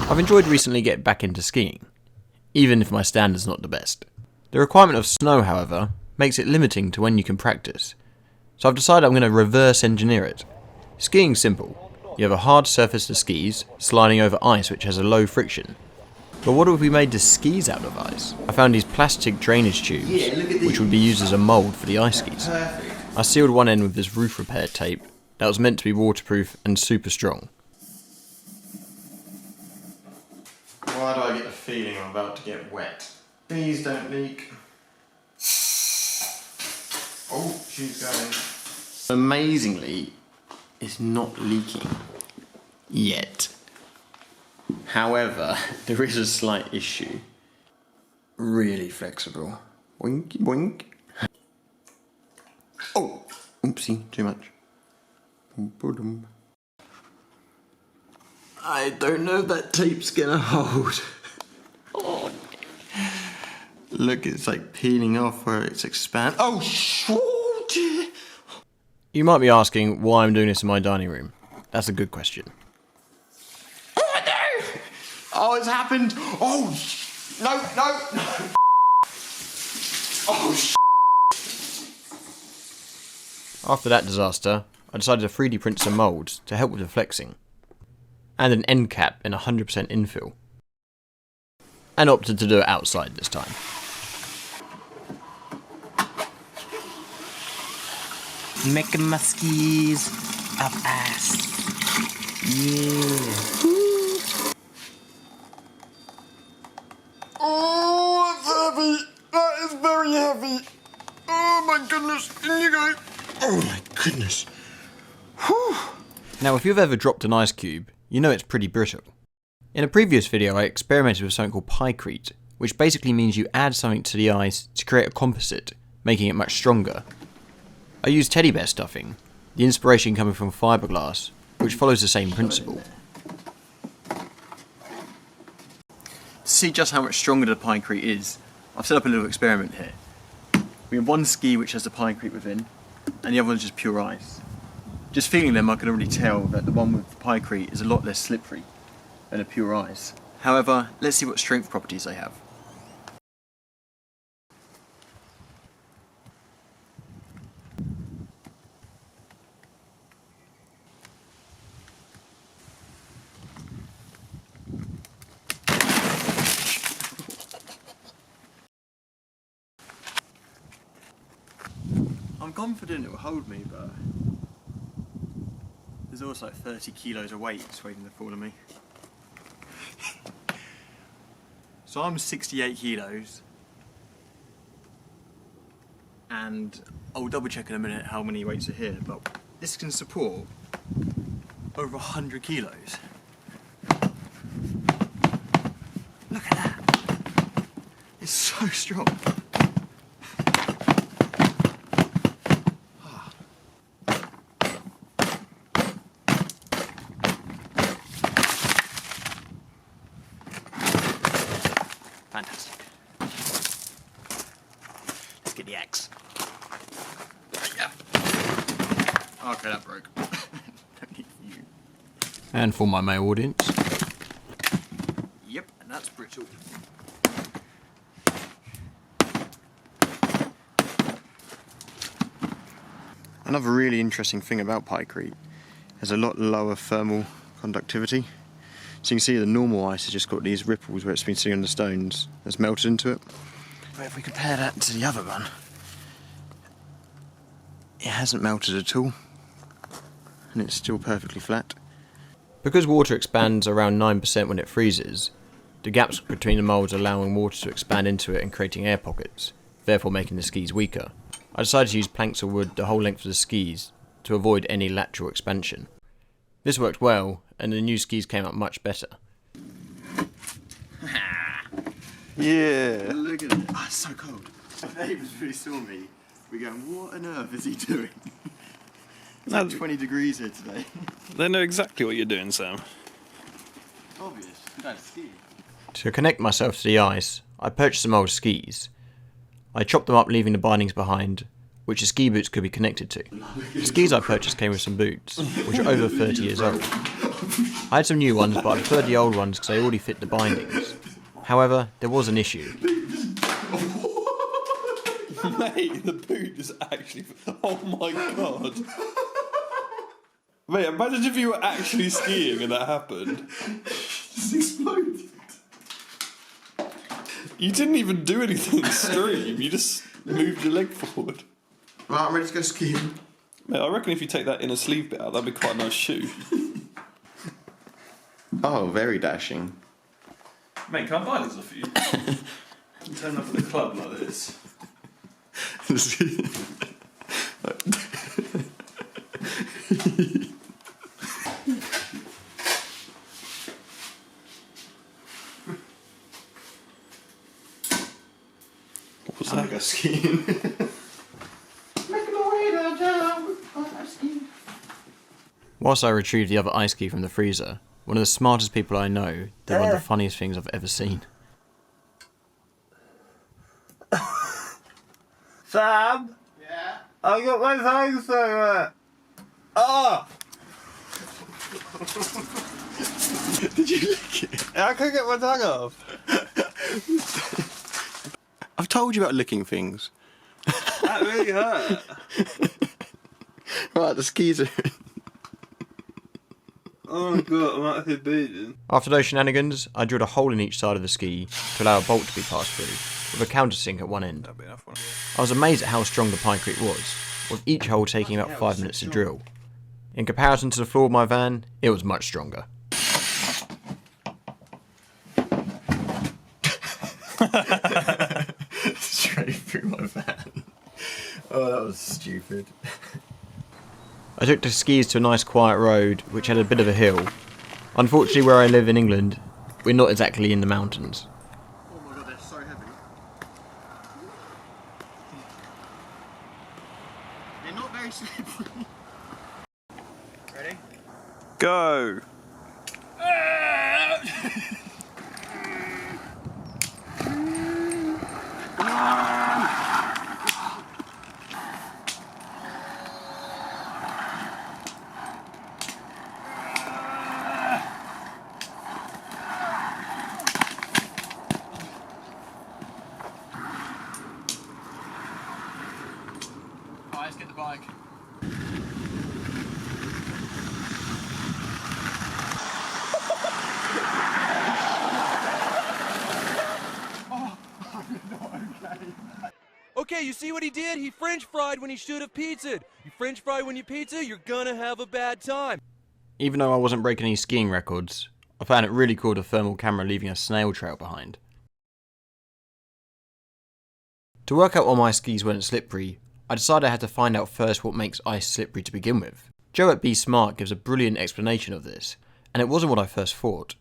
I've enjoyed recently getting back into skiing, even if my standard's not the best. The requirement of snow, however, makes it limiting to when you can practice, so I've decided I'm going to reverse engineer it. Skiing's simple. You have a hard surface to skis, sliding over ice which has a low friction. But what if we made the skis out of ice? I found these plastic drainage tubes, which would be used as a mould for the ice skis. I sealed one end with this roof repair tape that was meant to be waterproof and super strong. Why do I get the feeling I'm about to get wet? Please don't leak. Oh, she's going. Amazingly, it's not leaking. Yet. However, there is a slight issue. Really flexible. Boink, boink. Oh, oopsie, too much. I don't know if that tape's gonna hold. Oh. Look, it's like peeling off where it's expanding. Oh, shoot! You might be asking why I'm doing this in my dining room. That's a good question. Oh no! Oh, it's happened! Oh, no, no, no! Oh, After that disaster, I decided to 3D print some moulds to help with the flexing, and an end cap in 100% infill, and opted to do it outside this time. Making my skis of ice. Yeah. Oh, it's heavy. That is very heavy. Oh my goodness. In you go. Oh my goodness. Whew. Now, if you've ever dropped an ice cube, you know it's pretty brittle. In a previous video, I experimented with something called Pykrete, which basically means you add something to the ice to create a composite, making it much stronger. I used teddy bear stuffing, the inspiration coming from fiberglass, which follows the same principle. To see just how much stronger the Pykrete is, I've set up a little experiment here. We have one ski which has the Pykrete within, and the other one's just pure ice. Just feeling them, I can already tell that the one with the Pykrete is a lot less slippery than a pure ice. However, let's see what strength properties they have. I'm confident it will hold me, but there's also 30 kilos of weight just waiting to fall on me. So I'm 68 kilos, and I'll double check in a minute how many weights are here, but this can support over 100 kilos. Look at that. It's so strong. Fantastic. Let's get the axe. Yeah. Okay, that broke. Don't need you. And for my male audience. Yep, and that's brittle. Another really interesting thing about Pykrete has a lot lower thermal conductivity. So you can see the normal ice has just got these ripples where it's been sitting on the stones that's melted into it. But if we compare that to the other one, it hasn't melted at all, and it's still perfectly flat. Because water expands around 9% when it freezes, the gaps between the moulds allowing water to expand into it and creating air pockets, therefore making the skis weaker. I decided to use planks of wood the whole length of the skis to avoid any lateral expansion. This worked well, and the new skis came up much better. Yeah! Look at it. Oh, it's so cold. My neighbours really saw me. We're going, what on earth is he doing? It's like 20 degrees here today. They know exactly what you're doing, Sam. Obvious. To connect myself to the ice, I purchased some old skis. I chopped them up, leaving the bindings behind, which the ski boots could be connected to. The skis I purchased came with some boots, which are over 30 years old. I had some new ones, but I preferred the old ones because they already fit the bindings. However, there was an issue. Mate, the boot is actually... Oh my god. Mate, imagine if you were actually skiing and that happened. Just exploded. You didn't even do anything extreme, you just moved your leg forward. Right, I'm ready to go skiing. Mate, I reckon if you take that inner sleeve bit out, that'd be quite a nice shoe. Oh, very dashing. Mate, can I buy these off you? You turn up at the club like this. What was I'm that? gonna go skiing. Making my way downtown with my ice ski. Whilst I retrieved the other ice ski from the freezer, one of the smartest people I know did one of the funniest things I've ever seen. Sam? Yeah? I got my tongue somewhere. Oh! Did you lick it? I couldn't get my tongue off. I've told you about licking things. That really hurt. Right, the skis are in. Oh my god, I'm actually bleeding. After those shenanigans, I drilled a hole in each side of the ski to allow a bolt to be passed through, with a countersink at one end. I was amazed at how strong the Pykrete was, with each hole taking about 5 minutes to drill. In comparison to the floor of my van, it was much stronger. Straight through my van. Oh, that was stupid. I took the skis to a nice quiet road, which had a bit of a hill. Unfortunately, where I live in England, we're not exactly in the mountains. Oh my god, they're so heavy. They're not very slippery. Ready? Go! Let's get the bike. Okay, you see what he did? He French fried when he should have pizzaed. You French fry when you pizza, you're gonna have a bad time. Even though I wasn't breaking any skiing records, I found it really cool the thermal camera leaving a snail trail behind. To work out why my skis weren't slippery, I decided I had to find out first what makes ice slippery to begin with. Joe at Be Smart gives a brilliant explanation of this, and it wasn't what I first thought.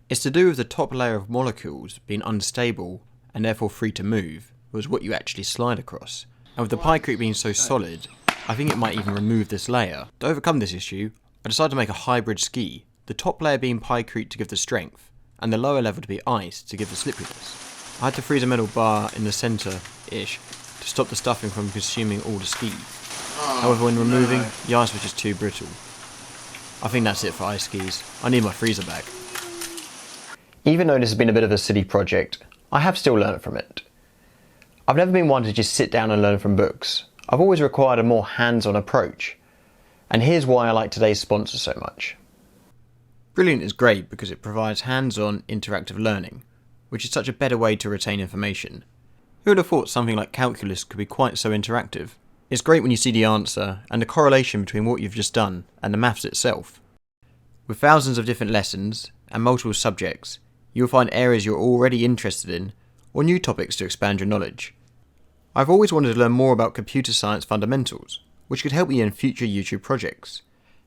It's to do with the top layer of molecules being unstable and therefore free to move, was what you actually slide across. And with the Pykrete being so solid, I think it might even remove this layer. To overcome this issue, I decided to make a hybrid ski, the top layer being Pykrete to give the strength, and the lower level to be ice to give the slipperiness. I had to freeze a metal bar in the centre-ish to stop the stuffing from consuming all the ski. However, when removing, the ice was just too brittle. I think that's it for ice skis. I need my freezer back. Even though this has been a bit of a silly project, I have still learnt from it. I've never been one to just sit down and learn from books. I've always required a more hands-on approach. And here's why I like today's sponsor so much. Brilliant is great because it provides hands-on interactive learning, which is such a better way to retain information. Who would have thought something like calculus could be quite so interactive? It's great when you see the answer and the correlation between what you've just done and the maths itself. With thousands of different lessons and multiple subjects, you'll find areas you're already interested in or new topics to expand your knowledge. I've always wanted to learn more about computer science fundamentals, which could help me in future YouTube projects,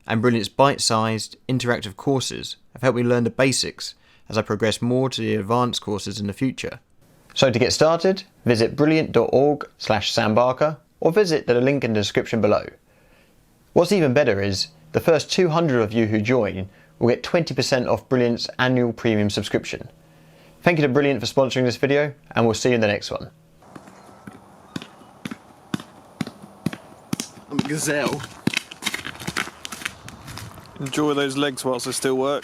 and Brilliant's bite-sized, interactive courses have helped me learn the basics as I progress more to the advanced courses in the future. So to get started, visit brilliant.org/sambarker or visit the link in the description below. What's even better is, the first 200 of you who join will get 20% off Brilliant's annual premium subscription. Thank you to Brilliant for sponsoring this video, and we'll see you in the next one. I'm a gazelle. Enjoy those legs whilst they still work.